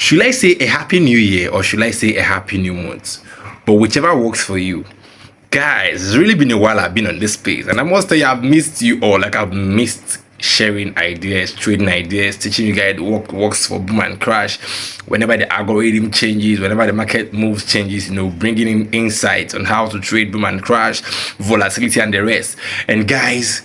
Should I say a happy new year or should I say a happy new month? But whichever works for you. Guys, it's really been a while I've been on this space, and I must tell you, I've missed you all. Like, I've missed sharing ideas, trading ideas, teaching you guys what works for boom and crash, whenever the algorithm changes, whenever the market moves changes, bringing in insights on how to trade boom and crash, volatility and the rest. And guys,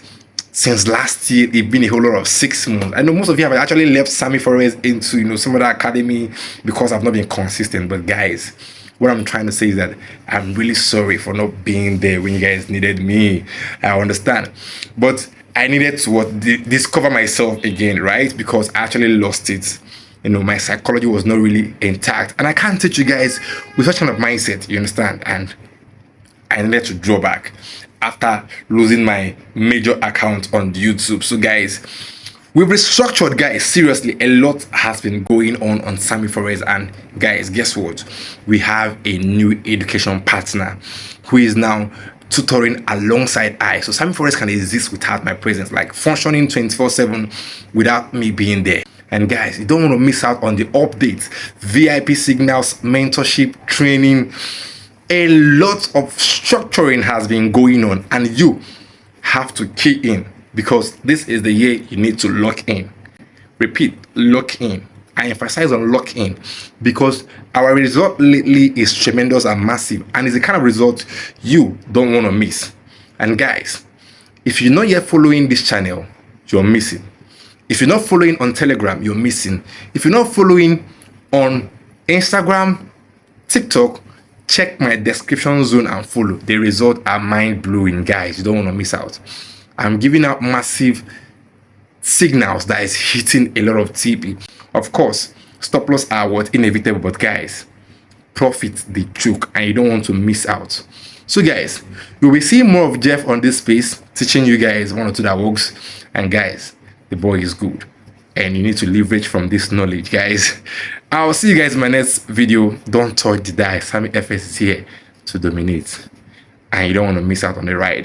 since last year, it's been a whole lot of 6 months. I know most of you have actually left Sammy FX into some other academy because I've not been consistent. But guys, what I'm trying to say is that I'm really sorry for not being there when you guys needed me. I understand, but I needed to discover myself again, right? Because I actually lost it. My psychology was not really intact, and I can't teach you guys with such kind of mindset. You understand? And I needed to draw back after losing my major account on YouTube. So guys, we've restructured, guys. Seriously, a lot has been going on Sammy FX, and guys, guess what? We have a new education partner who is now tutoring alongside I. So Sammy FX can exist without my presence, like functioning 24/7 without me being there. And guys, you don't want to miss out on the updates, VIP signals, mentorship, training. A lot of structuring has been going on, and you have to key in, because this is the year you need to lock in. Repeat, lock in. I emphasize on lock in, because our result lately is tremendous and massive, and it's the kind of result you don't want to miss. And guys, if you're not yet following this channel, you're missing. If you're not following on Telegram, you're missing. If you're not following on Instagram, TikTok, check my description zone and follow. The results are mind-blowing, guys. You don't want to miss out. I'm giving out massive signals that is hitting a lot of TP. Of course, stop loss are inevitable, but guys, profit the choke, and you don't want to miss out. So guys, you will see more of Jeff on this space, teaching you guys one or two that works. And guys, the boy is good, and you need to leverage from this knowledge, guys. I'll see you guys in my next video. Don't touch the dice. Sammy FX is here to dominate, and you don't want to miss out on the ride.